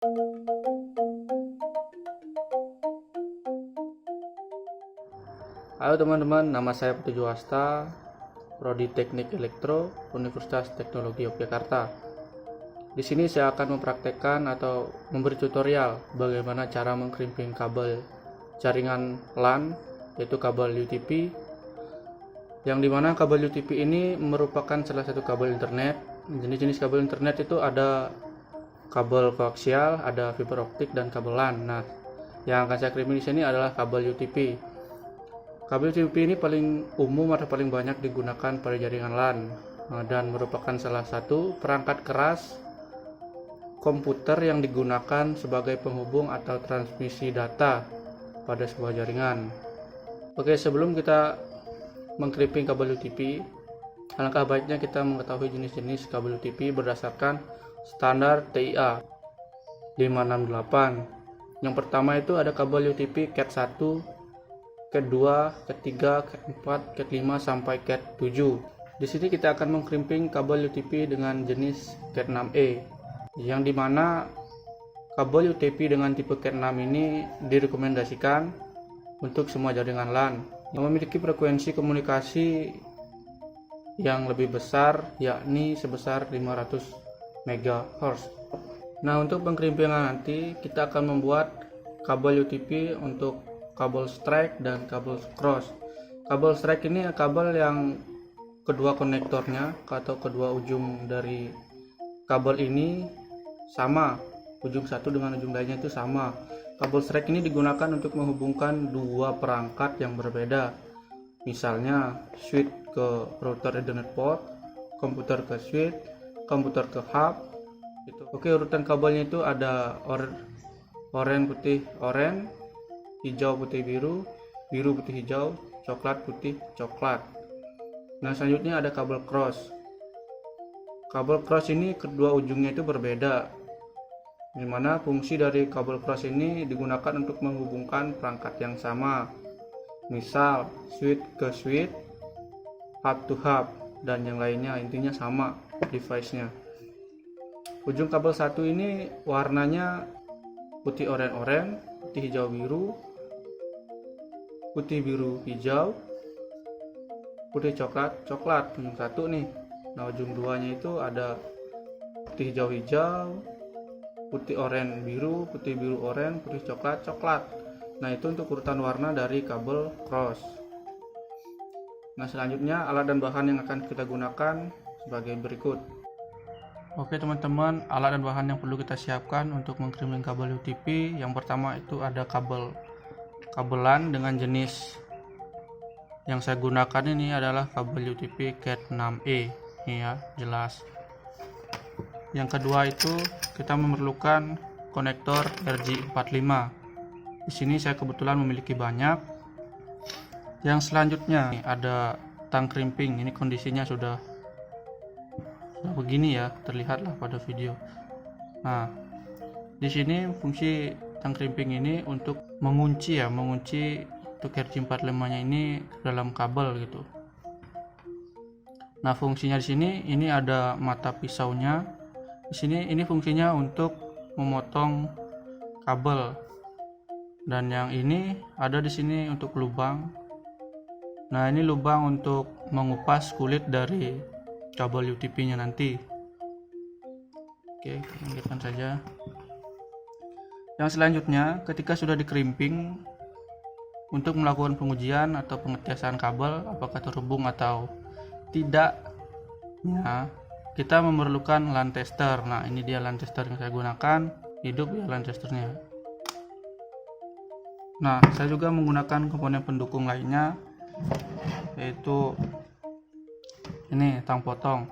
Halo teman-teman, nama saya Putu Juwasta, Prodi Teknik Elektro, Universitas Teknologi Yogyakarta. Di sini saya akan mempraktekkan atau memberi tutorial bagaimana cara mengkrimping kabel jaringan LAN, yaitu kabel UTP, yang dimana kabel UTP ini merupakan salah satu kabel internet. Jenis-jenis kabel internet itu ada kabel koaksial, ada fiber optik, dan kabel LAN. Nah, yang akan saya krimping di sini adalah kabel UTP. Kabel UTP ini paling umum atau paling banyak digunakan pada jaringan LAN dan merupakan salah satu perangkat keras komputer yang digunakan sebagai penghubung atau transmisi data pada sebuah jaringan. Oke, sebelum kita mengkrimping kabel UTP, alangkah baiknya kita mengetahui jenis-jenis kabel UTP berdasarkan standar TIA 568. Yang pertama itu ada kabel UTP Cat 1, Cat 2, Cat 3, Cat 4, Cat 5 sampai Cat 7. Di sini kita akan mengkrimping kabel UTP dengan jenis Cat 6E, yang dimana kabel UTP dengan tipe Cat 6 ini direkomendasikan untuk semua jaringan LAN yang memiliki frekuensi komunikasi yang lebih besar, yakni sebesar 500 MHz. Nah, untuk pengkrimpingan nanti kita akan membuat kabel UTP untuk kabel strike dan kabel cross. Kabel strike ini kabel yang kedua konektornya atau kedua ujung dari kabel ini sama, ujung satu dengan ujung lainnya itu sama. Kabel strike ini digunakan untuk menghubungkan dua perangkat yang berbeda, misalnya switch ke router Ethernet port, komputer ke switch, komputer ke hub. Oke, urutan kabelnya itu ada oranye putih oranye, hijau putih biru, biru putih hijau, coklat putih coklat. Nah, selanjutnya ada kabel cross. Kabel cross ini kedua ujungnya itu berbeda, dimana fungsi dari kabel cross ini digunakan untuk menghubungkan perangkat yang sama, misal switch ke switch, hub to hub, dan yang lainnya, intinya sama device-nya. Ujung kabel satu ini warnanya putih oranye, putih hijau biru, putih biru hijau, putih coklat ujung satu nih. Nah, ujung duanya itu ada putih hijau hijau, putih oranye biru, putih biru oranye, putih coklat. Nah, itu untuk urutan warna dari kabel cross. Nah, selanjutnya alat dan bahan yang akan kita gunakan sebagai berikut. Oke teman-teman, alat dan bahan yang perlu kita siapkan untuk mengkrimping kabel UTP. Yang pertama itu ada kabel LAN dengan jenis yang saya gunakan ini adalah kabel UTP Cat 6E, ini ya, jelas. Yang kedua itu kita memerlukan konektor RJ45. Di sini saya kebetulan memiliki banyak. Yang selanjutnya ada tang krimping. Ini kondisinya sudah begini ya, terlihatlah pada video. Nah, di sini fungsi tang krimping ini untuk mengunci untuk RJ45-nya ini dalam kabel gitu. Nah, fungsinya di sini ini ada mata pisaunya. Di sini ini fungsinya untuk memotong kabel. Dan yang ini ada di sini untuk lubang. Nah, ini lubang untuk mengupas kulit dari kabel UTP-nya nanti. Oke, kita lanjutkan saja. Yang selanjutnya, ketika sudah dikrimping, untuk melakukan pengujian atau pengetesan kabel apakah terhubung atau tidak, ya, kita memerlukan LAN tester. Nah, ini dia LAN tester yang saya gunakan, hidup ya LAN testernya. Nah, saya juga menggunakan komponen pendukung lainnya, yaitu ini tang potong.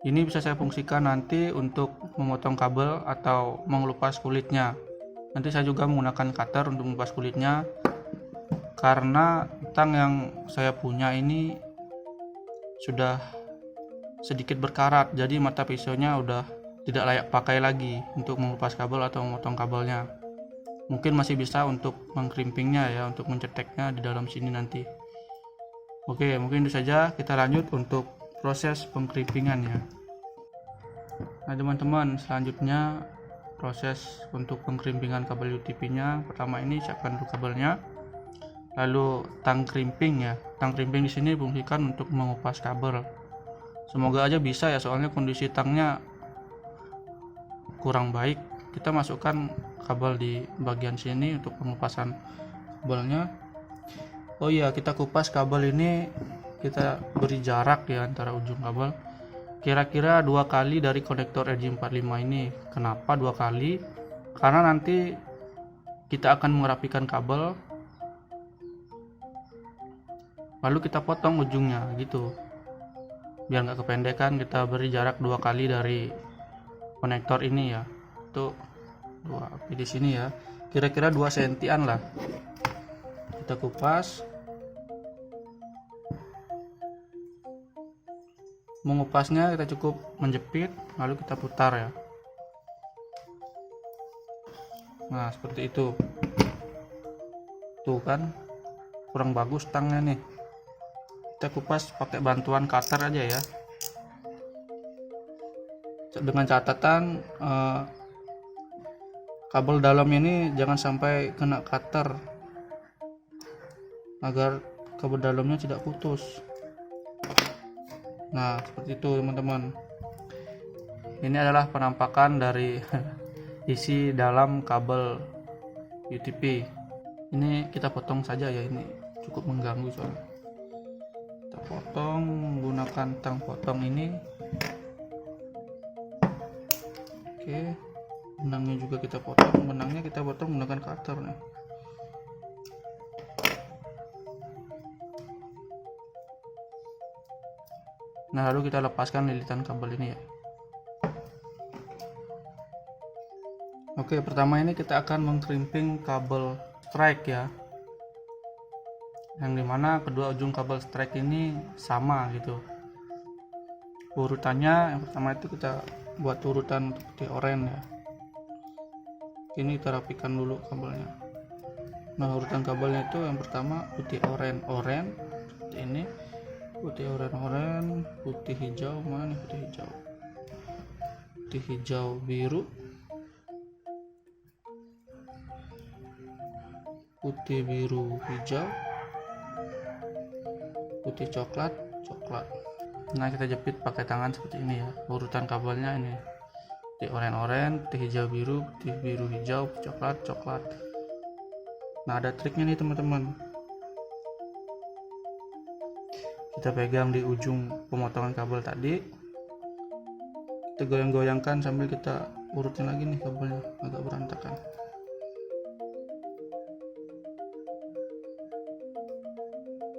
Ini bisa saya fungsikan nanti untuk memotong kabel atau mengelupas kulitnya. Nanti saya juga menggunakan cutter untuk mengelupas kulitnya, karena tang yang saya punya ini sudah sedikit berkarat, jadi mata pisaunya udah tidak layak pakai lagi untuk mengelupas kabel atau memotong kabelnya. Mungkin masih bisa untuk mengkrimpingnya ya, untuk menceteknya di dalam sini nanti. Oke, mungkin itu saja. Kita lanjut untuk proses pengkrimpingannya. Nah teman-teman, selanjutnya proses untuk pengkrimpingan kabel UTP nya. Pertama ini siapkan dulu kabelnya, lalu tang crimping ya. Tang crimping di sini fungsikan untuk mengupas kabel. Semoga aja bisa ya, soalnya kondisi tangnya kurang baik. Kita masukkan kabel di bagian sini untuk pengupasan kabelnya. Oh iya, kita kupas kabel ini, kita beri jarak ya antara ujung kabel kira-kira 2 kali dari konektor RJ45 ini. Kenapa 2 kali? Karena nanti kita akan merapikan kabel, lalu kita potong ujungnya gitu, biar nggak kependekan. Kita beri jarak 2 kali dari konektor ini ya. Itu 2 di sini ya, kira-kira 2 sentian lah. Kita kupas. Mengupasnya kita cukup menjepit, lalu kita putar ya. Nah seperti itu. Tuh kan kurang bagus tangnya nih. Kita kupas pakai bantuan cutter aja ya, dengan catatan kabel dalam ini jangan sampai kena cutter, agar kabel dalamnya tidak putus. Nah seperti itu teman-teman. Ini adalah penampakan dari isi dalam kabel UTP. Ini kita potong saja ya, ini cukup mengganggu soalnya. Kita potong menggunakan tang potong ini. Oke, benangnya juga kita potong. Benangnya kita potong menggunakan cutter nih. Nah lalu kita lepaskan lilitan kabel ini ya. Oke, pertama ini kita akan mengkrimping kabel strike ya, yang dimana kedua ujung kabel strike ini sama gitu urutannya. Yang pertama itu kita buat urutan putih oranye ya. Ini kita rapikan dulu kabelnya. Nah urutan kabelnya itu yang pertama putih oranye seperti ini, putih oranye, putih hijau, mana nih putih hijau, putih hijau biru, putih biru hijau, putih coklat. Nah kita jepit pakai tangan seperti ini ya. Urutan kabelnya ini putih oranye, putih hijau biru, putih biru hijau, coklat. Nah ada triknya nih teman-teman. Kita pegang di ujung pemotongan kabel tadi, kita goyang-goyangkan sambil kita urutin lagi nih kabelnya, agak berantakan.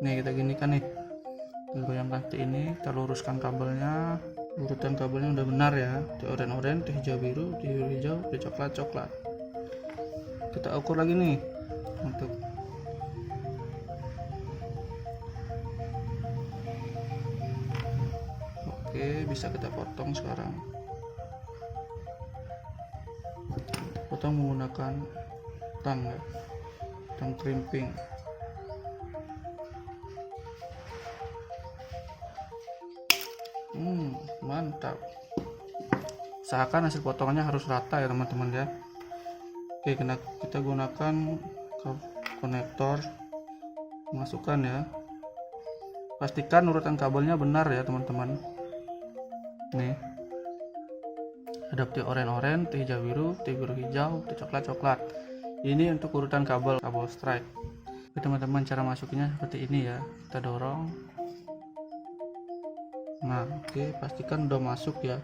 Nih kita gini kan nih, kita goyangkan seperti ini, kita luruskan kabelnya. Urutan kabelnya udah benar ya, putih oranye, putih hijau biru, putih biru hijau, putih coklat. Kita ukur lagi nih untuk bisa kita potong sekarang. Potong menggunakan tang ya, tang crimping. Mantap. Usahakan hasil potongannya harus rata ya teman-teman ya. Oke, kita gunakan konektor, masukkan ya. Pastikan urutan kabelnya benar ya teman-teman. Nih ada putih oranye, putih hijau biru, putih biru hijau, putih coklat. Ini untuk urutan kabel strike. Oke teman-teman, cara masuknya seperti ini ya. Kita dorong. Nah oke, pastikan udah masuk ya.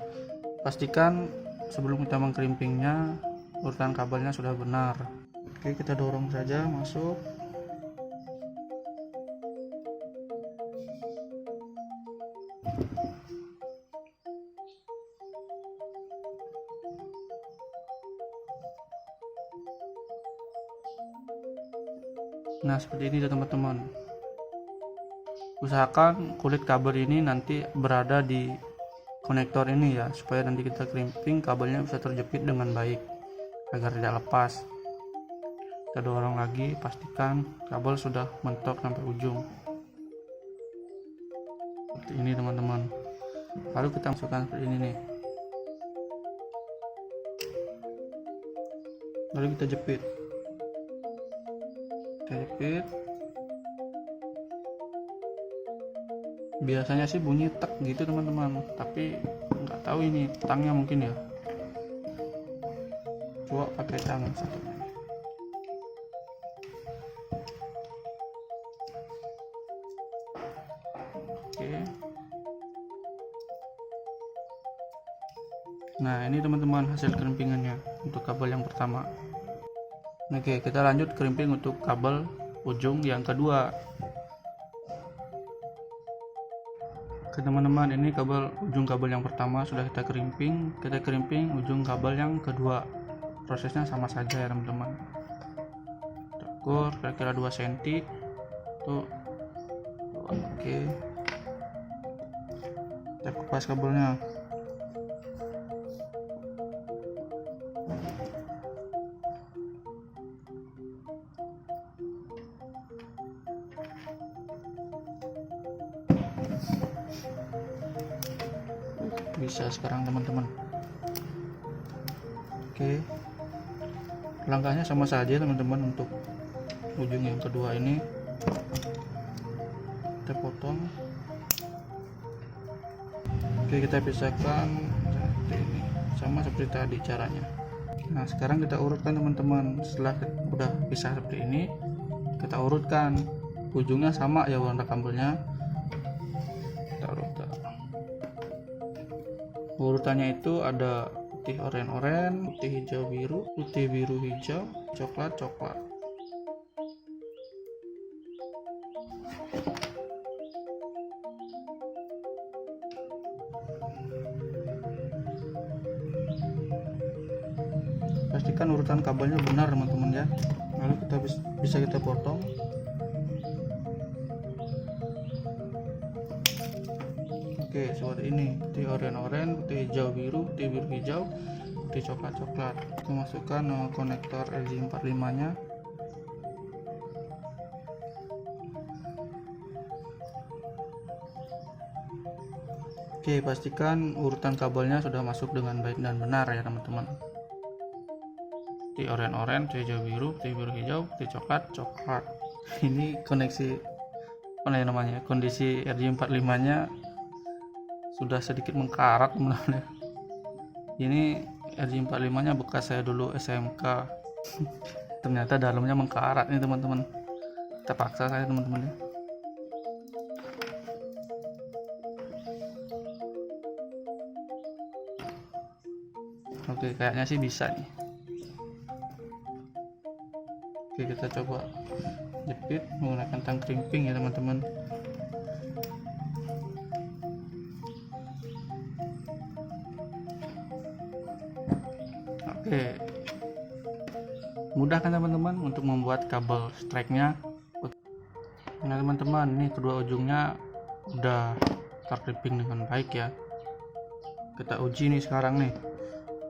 Pastikan sebelum kita mengkrimpingnya urutan kabelnya sudah benar. Oke, kita dorong saja masuk. Nah seperti ini ya teman-teman. Usahakan kulit kabel ini nanti berada di konektor ini ya, supaya nanti kita crimping kabelnya bisa terjepit dengan baik agar tidak lepas. Kita dorong lagi, pastikan kabel sudah mentok sampai ujung seperti ini teman-teman. Lalu kita masukkan seperti ini nih. lalu kita jepit. Biasanya sih bunyi tek gitu teman-teman, tapi nggak tahu ini tangnya mungkin ya. Coba pakai tang satunya. Oke. Nah, ini teman-teman hasil kerimpingannya untuk kabel yang pertama. Oke, kita lanjut kerimping untuk kabel ujung yang kedua. Oke teman-teman, ini ujung kabel yang pertama sudah kita kerimping ujung kabel yang kedua. Prosesnya sama saja ya teman-teman. Ukur kira-kira 2 cm tuh. Oke, kita kupas kabelnya. Bisa sekarang teman-teman. Oke, langkahnya sama saja teman-teman. Untuk ujung yang kedua ini kita potong. Oke, kita pisahkan seperti ini, sama seperti tadi caranya. Nah, sekarang kita urutkan teman-teman. Setelah udah pisah seperti ini, kita urutkan ujungnya sama ya warna kabelnya. Kita urutkan. Urutannya itu ada putih oranye, putih hijau biru, putih biru hijau, coklat. Pastikan urutan kabelnya benar teman-teman ya. Lalu kita bisa kita potong. Oke, seperti ini, putih oranye, putih hijau biru, putih biru hijau, putih coklat. Kita masukkan konektor RJ45 nya. Oke, pastikan urutan kabelnya sudah masuk dengan baik dan benar ya teman-teman. Putih oranye, putih hijau biru, putih biru hijau, putih coklat. Ini koneksi kondisi RJ45 nya sudah sedikit mengkarat teman-teman. Ini RJ45 nya bekas saya dulu SMK. Ternyata dalamnya mengkarat nih teman-teman. Kita paksa saya teman-teman ya. Oke, kayaknya sih bisa nih. Oke, kita coba jepit menggunakan tang krimping ya teman-teman. Oke, mudah kan teman-teman untuk membuat kabel strike-nya. Nah teman-teman, ini kedua ujungnya udah terkrimping dengan baik ya. Kita uji nih sekarang nih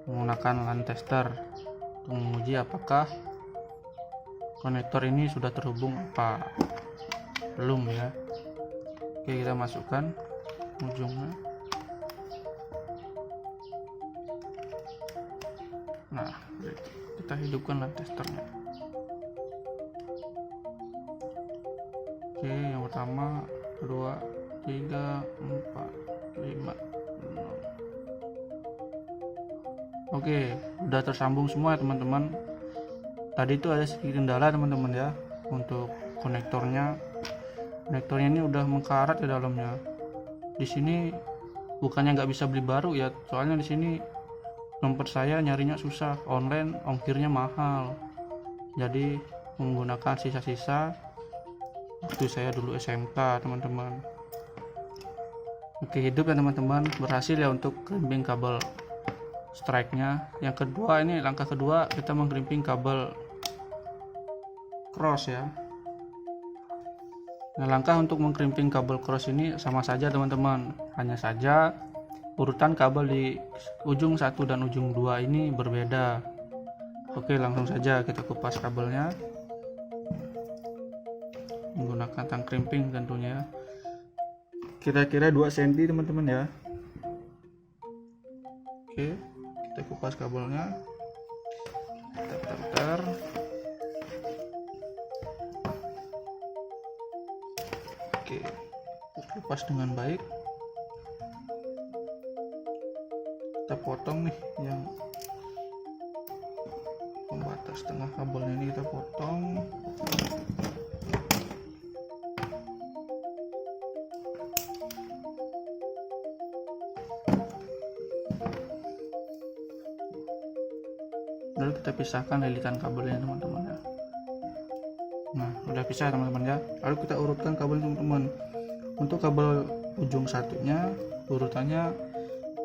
menggunakan LAN tester untuk menguji apakah konektor ini sudah terhubung apa belum ya. Oke, kita masukkan ujungnya. Nah, kita hidupkan LAN testernya. Oke, yang pertama, kedua, 3, 4, 5, 6. Oke, udah tersambung semua ya teman-teman. Tadi itu ada sedikit kendala teman-teman ya untuk konektornya. Konektornya ini udah mengkarat di dalamnya. Di sini bukannya nggak bisa beli baru ya, soalnya di sini dompet saya nyarinya susah, online ongkirnya mahal. Jadi menggunakan sisa-sisa waktu saya dulu SMK teman-teman. Oke, hidup ya teman-teman, berhasil ya untuk krimping kabel strike-nya. Yang kedua, ini langkah kedua, kita mengkrimping kabel cross ya. Nah, langkah untuk mengkrimping kabel cross ini sama saja teman-teman, hanya saja urutan kabel di ujung 1 dan ujung 2 ini berbeda. Oke, langsung saja kita kupas kabelnya menggunakan tang krimping tentunya. Kira-kira 2 cm teman-teman ya. Oke, kita kupas kabelnya. Bentar. Oke, lepas dengan baik. Kita potong nih yang pembatas tengah kabelnya, ini kita potong. Lalu kita pisahkan lilitan kabelnya teman-teman ya. Nah, udah pisah teman-teman ya. Lalu kita urutkan kabel teman-teman. Untuk kabel ujung satunya urutannya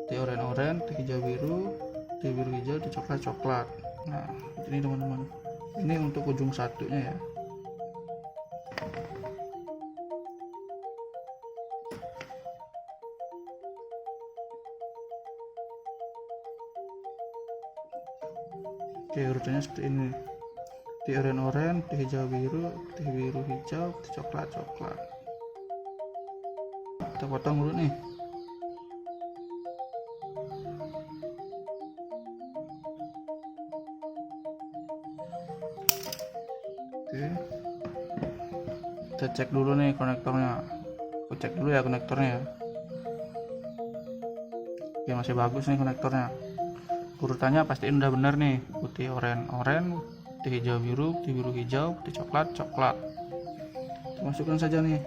T oranye, T hijau biru, T biru hijau, T coklat coklat. Nah, ini teman-teman. Ini untuk ujung satunya ya. Oke, urutannya seperti ini. T oranye, T hijau biru, T biru hijau, T coklat coklat. Kita potong dulu nih. Oke, kita cek dulu nih konektornya. Aku cek dulu ya konektornya. Oke, masih bagus nih konektornya. Urutannya pastiin udah bener nih. Putih oranye, T hijau biru, T biru hijau, T coklat coklat. Masukkan saja nih.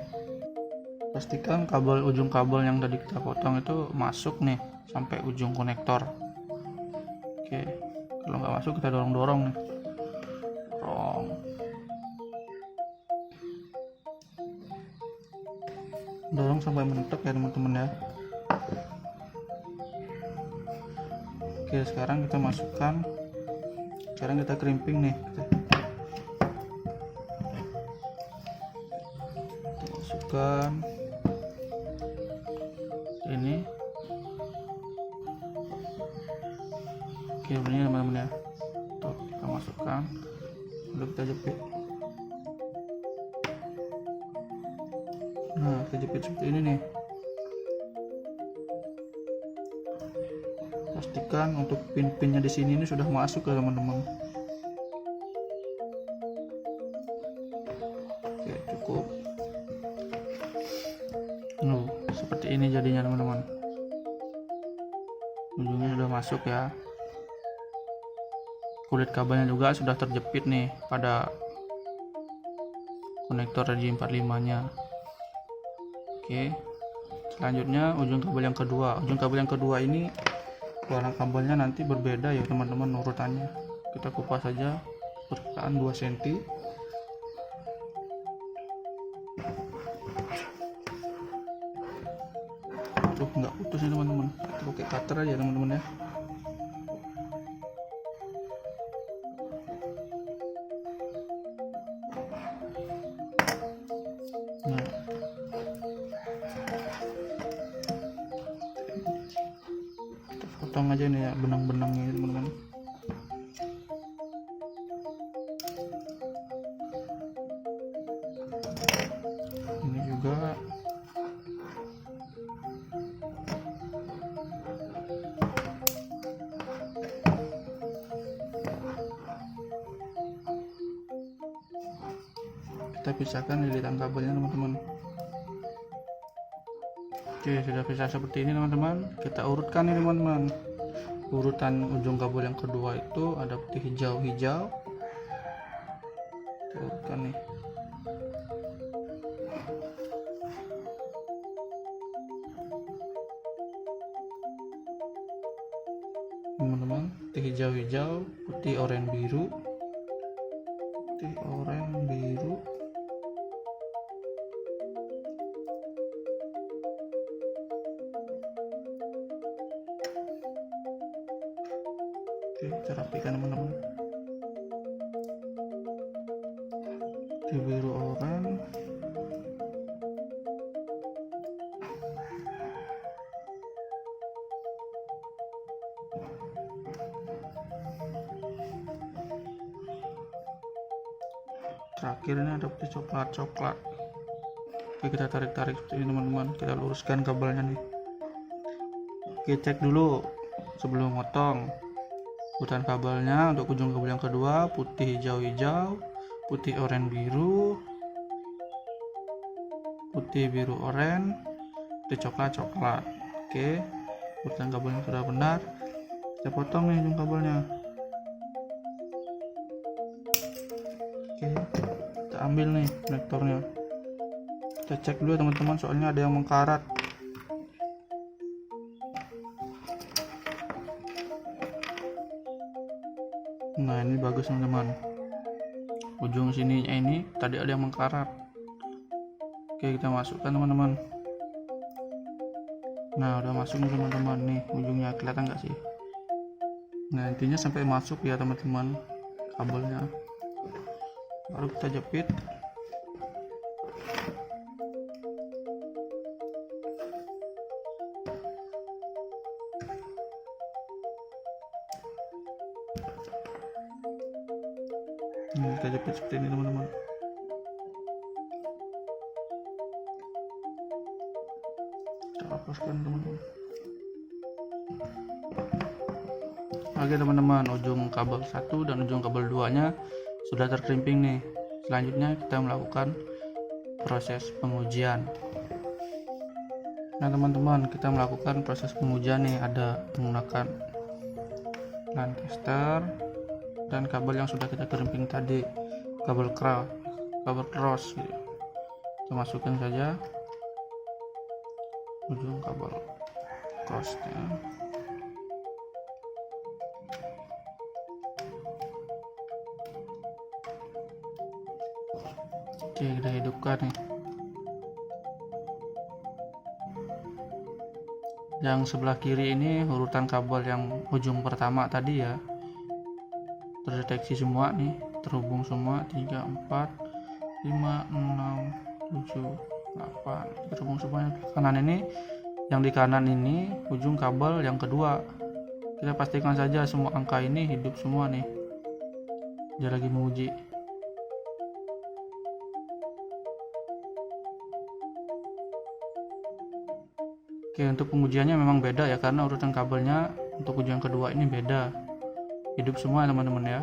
Pastikan ujung kabel yang tadi kita potong itu masuk nih sampai ujung konektor. Oke, kalau nggak masuk kita dorong-dorong nih. Dorong sampai mentok ya teman-teman ya. Oke, sekarang kita masukkan. Sekarang kita crimping nih. Kita masukkan ini. Oke, ini teman-teman ya. Tuh, kita masukkan. Lalu kita jepit. Nah, kita jepit seperti ini nih. Pastikan untuk pin-pinnya di sini ini sudah masuk ya teman-teman. Oke, cukup. Seperti ini jadinya teman-teman. Ujungnya sudah masuk ya. Kulit kabelnya juga sudah terjepit nih pada konektor RJ45 nya. Oke, selanjutnya ujung kabel yang kedua. Ujung kabel yang kedua ini warna kabelnya nanti berbeda ya teman-teman urutannya. Kita kupas saja permukaan 2 cm. Tuh, nggak putus ya teman-teman. Kita pakai cutter aja teman-teman ya. Nah, kita potong aja nih ya benang-benangnya teman-teman. Ini juga kita pisahkan lilitan kabelnya teman-teman. Oke, sudah pisah seperti ini teman-teman. Kita urutkan nih teman-teman. Urutan ujung kabel yang kedua itu ada putih hijau-hijau. Kita urutkan nih. Teman-teman, putih hijau-hijau, putih oranye biru, putih oranye biru, oke, kita rapikan teman-teman. Putih biru oranye, terakhir ini ada putih coklat. Oke, kita tarik-tarik seperti ini teman-teman. Kita luruskan kabelnya nih. Oke, cek dulu sebelum motong urutan kabelnya. Untuk ujung kabel yang kedua putih hijau-hijau, putih oranye biru, putih putih, biru, oranye, putih, coklat. Oke, urutan kabelnya sudah benar. Kita potong nih ujung kabelnya. Oke, kita ambil nih konektornya. Kita cek dulu teman-teman, soalnya ada yang mengkarat. Nah, ini bagus teman-teman. Ujung sininya ini tadi ada yang mengkarat. Oke, kita masukkan teman-teman. Nah, udah masuk nih teman-teman. Nih ujungnya kelihatan nggak sih? Nah, intinya sampai masuk ya teman-teman kabelnya. Baru kita jepit. Kita jepit seperti ini teman-teman. Kita lepaskan teman-teman. Oke teman-teman, ujung kabel 1 dan ujung kabel 2 nya sudah terkerimping nih. Selanjutnya kita melakukan proses pengujian. Nah teman-teman, kita melakukan proses pengujian nih, ada menggunakan line tester dan kabel yang sudah kita kerimping tadi, kabel cross gitu. Kita masukkan saja ujung kabel crossnya. Oke, kita hidupkan nih. Yang sebelah kiri ini urutan kabel yang ujung pertama tadi ya, terdeteksi semua nih, terhubung semua 3, 4, 5, 6, 7, 8, terhubung semuanya. Kanan ini, yang di kanan ini ujung kabel yang kedua. Kita pastikan saja semua angka ini hidup semua nih. Dia lagi menguji. Oke, untuk pengujiannya memang beda ya, karena urutan kabelnya untuk ujian kedua ini beda. Hidup semua teman-teman ya.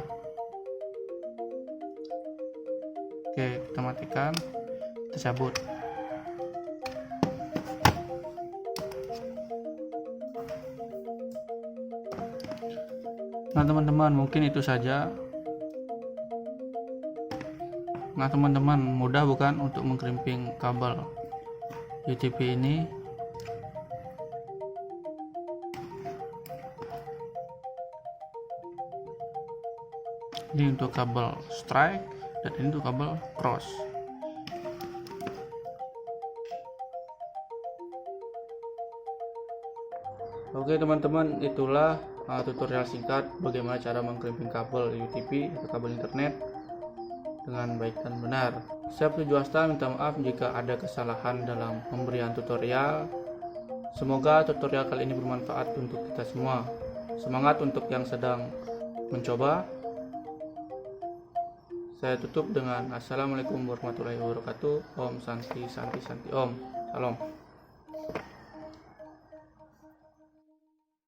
Oke, kita matikan, kita cabut. Nah teman-teman, mungkin itu saja. Nah teman-teman, mudah bukan untuk mengkerimping kabel UTP ini? Ini untuk kabel strike dan ini untuk kabel cross. Oke teman-teman, itulah tutorial singkat bagaimana cara mengkerimping kabel UTP atau kabel internet dengan baik dan benar. Saya Putu Juwasta minta maaf jika ada kesalahan dalam pemberian tutorial. Semoga tutorial kali ini bermanfaat untuk kita semua. Semangat untuk yang sedang mencoba. Saya tutup dengan Assalamualaikum warahmatullahi wabarakatuh. Om Santi Santi Santi Om. Salam.